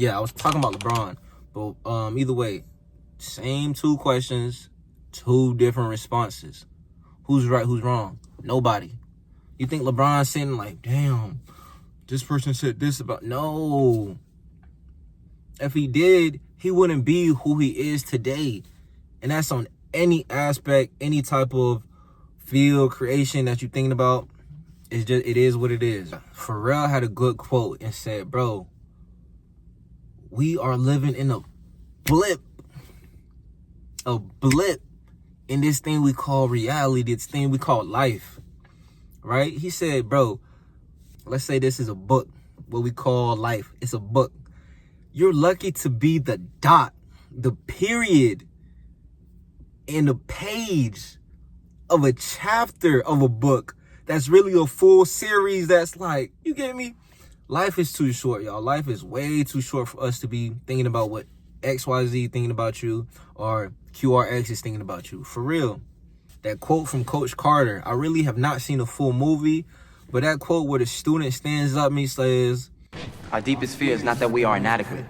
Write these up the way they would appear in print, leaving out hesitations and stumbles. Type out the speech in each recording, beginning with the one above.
Yeah, I was talking about LeBron, but either way, same two questions, two different responses. Who's right, who's wrong? Nobody. You think LeBron's sitting like, damn, this person said this about... No. If he did, he wouldn't be who he is today. And that's on any aspect, any type of field, creation that you're thinking about. It's just, it is what it is. Pharrell had a good quote and said, bro, we are living in a blip in this thing we call reality, this thing we call life, right? He said, bro, let's say this is a book, what we call life. It's a book. You're lucky to be the dot, the period, in the page of a chapter of a book that's really a full series that's like, you get me? Life is too short, y'all. Life is way too short for us to be thinking about what XYZ thinking about you or QRX is thinking about you. For real. That quote from Coach Carter, I really have not seen a full movie, but that quote where the student stands up and he says, our deepest fear is not that we are inadequate.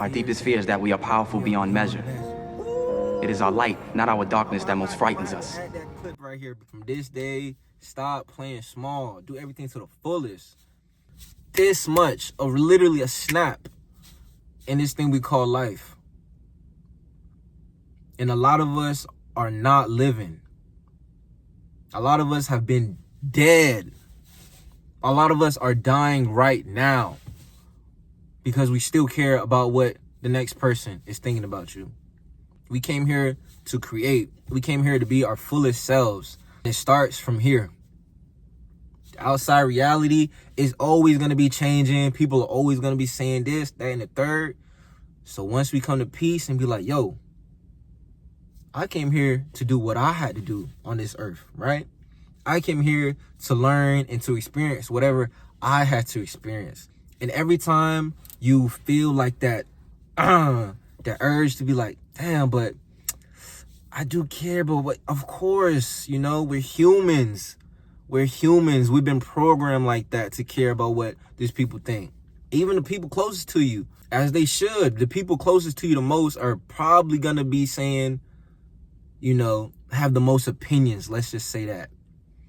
Our deepest fear is that we are powerful beyond measure. It is our light, not our darkness, that most frightens us. That clip right here. From this day, stop playing small. Do everything to the fullest. This much of literally a snap in this thing we call life. And a lot of us are not living. A lot of us have been dead. A lot of us are dying right now because we still care about what the next person is thinking about you. We came here to create. We came here to be our fullest selves. It starts from here. The outside reality is always going to be changing. People are always going to be saying this, that, and the third. So once we come to peace and be like, yo, I came here to do what I had to do on this earth, right? I came here to learn and to experience whatever I had to experience. And every time you feel like that, the urge to be like, damn, but I do care, but what? Of course, you know, we're humans. We're humans. We've been programmed like that to care about what these people think. Even the people closest to you, as they should. The people closest to you the most are probably going to be saying, you know, have the most opinions. Let's just say that.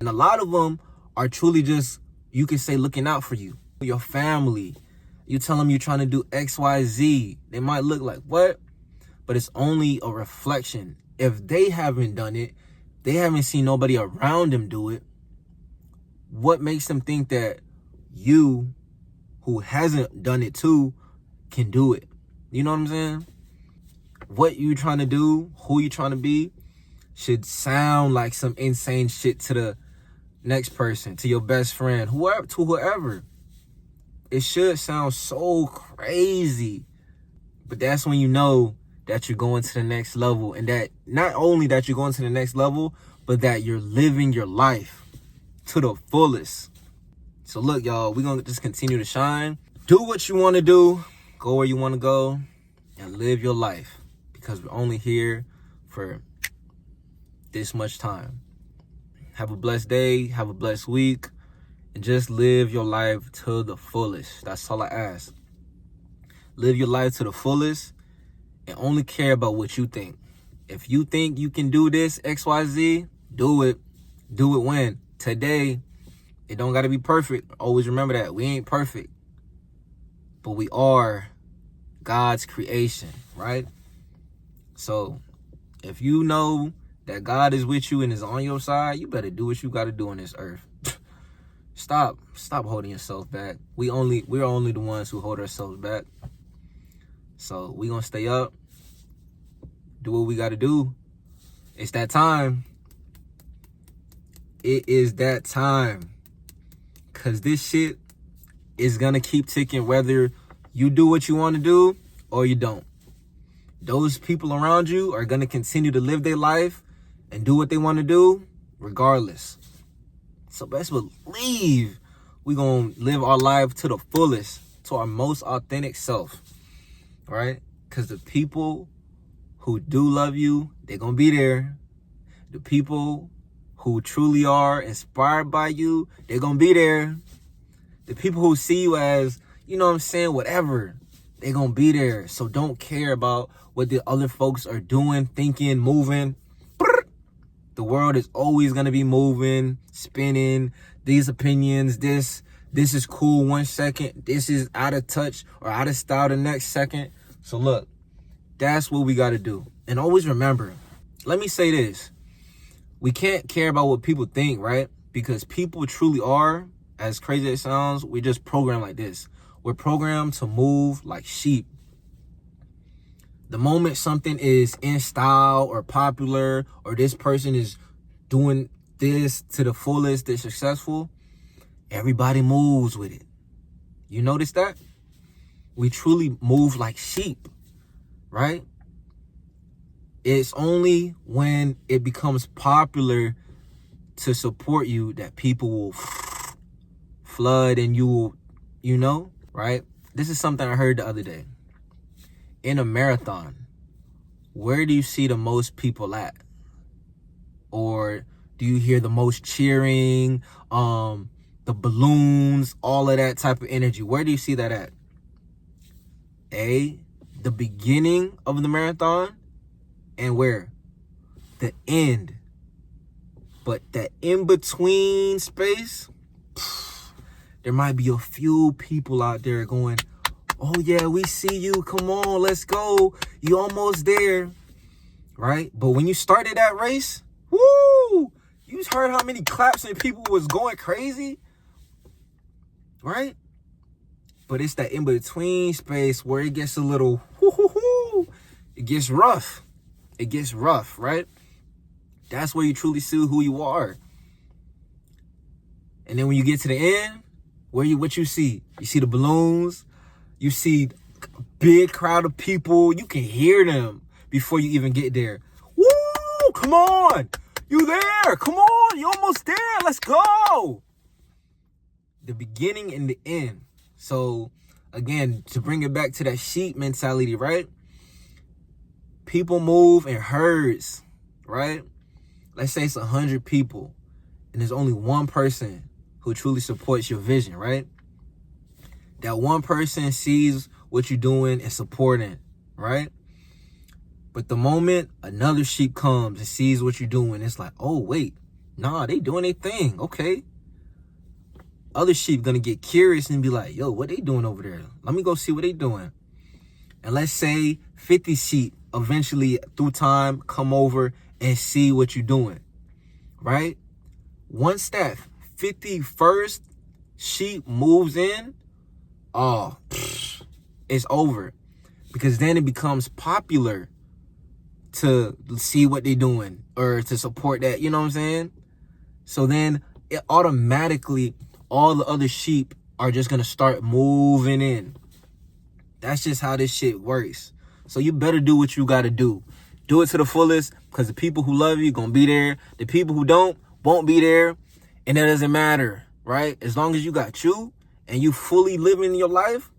And a lot of them are truly just, you can say, looking out for you. Your family. You tell them you're trying to do X, Y, Z. They might look like, what? But it's only a reflection. If they haven't done it, they haven't seen nobody around them do it, what makes them think that you, who hasn't done it too, can do it? You know what I'm saying? What you trying to do, who you trying to be, should sound like some insane shit to the next person, to your best friend, whoever, to whoever. It should sound so crazy. But that's when you know that you're going to the next level, and that not only that you're going to the next level, but that you're living your life to the fullest. So look, y'all, we're going to just continue to shine. Do what you want to do. Go where you want to go and live your life, because we're only here for this much time. Have a blessed day. Have a blessed week. And just live your life to the fullest. That's all I ask. Live your life to the fullest. And only care about what you think. If you think you can do this, XYZ, do it. Do it when? Today. It don't got to be perfect. Always remember that. We ain't perfect. But we are God's creation, right? So, if you know that God is with you and is on your side, you better do what you got to do on this earth. Stop holding yourself back. We're only the ones who hold ourselves back. So we gonna stay up, do what we gotta do. It's that time. It is that time. Cause this shit is gonna keep ticking whether you do what you want to do or you don't. Those people around you are gonna continue to live their life and do what they want to do regardless. So best believe we gonna live our life to the fullest, to our most authentic self. Right? Because the people who do love you, they're going to be there. The people who truly are inspired by you, they're going to be there. The people who see you as, you know what I'm saying, whatever, They're gonna be there. So don't care about what the other folks are doing, thinking, moving. The world is always gonna be moving, spinning. These opinions, this is cool 1 second. This is out of touch or out of style the next second. So look, that's what we gotta do. And always remember, let me say this. We can't care about what people think, right? Because people truly are, as crazy as it sounds, we're just programmed like this. We're programmed to move like sheep. The moment something is in style or popular, or this person is doing this to the fullest, they're successful, everybody moves with it. You notice that? We truly move like sheep, right? It's only when it becomes popular to support you that people will flood and you will, right? This is something I heard the other day. In a marathon, where do you see the most people at? Or do you hear the most cheering, the balloons, all of that type of energy? Where do you see that at? A, the beginning of the marathon, and where? The end. But that in-between space, there might be a few people out there going, oh yeah, we see you, come on, let's go, you almost there, right? But when you started that race, woo, you heard how many claps and people was going crazy, right? But it's that in-between space where it gets a little, it gets rough. It gets rough, right? That's where you truly see who you are. And then when you get to the end, what you see? You see the balloons. You see a big crowd of people. You can hear them before you even get there. Woo! Come on! You there! Come on! You almost there! Let's go! The beginning and the end. So, again, to bring it back to that sheep mentality, right? People move in herds, right? Let's say it's 100 people, and there's only one person who truly supports your vision, right? That one person sees what you're doing and supporting, right? But the moment another sheep comes and sees what you're doing, it's like, oh, wait, nah, they doing their thing, okay. Other sheep gonna get curious and be like, yo, what they doing over there? Let me go see what they doing. And let's say 50 sheep eventually, through time, come over and see what you're doing, right? Once that 51st sheep moves in, it's over. Because then it becomes popular to see what they're doing or to support that, you know what I'm saying? So then it automatically, all the other sheep are just going to start moving in. That's just how this shit works. So you better do what you got to do. Do it to the fullest, because the people who love you going to be there. The people who don't won't be there. And that doesn't matter, right? As long as you got you and you fully living your life,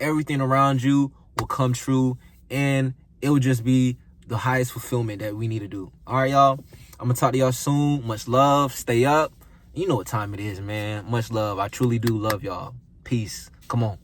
everything around you will come true, and it will just be the highest fulfillment that we need to do. All right, y'all. I'm going to talk to y'all soon. Much love. Stay up. You know what time it is, man. Much love. I truly do love y'all. Peace. Come on.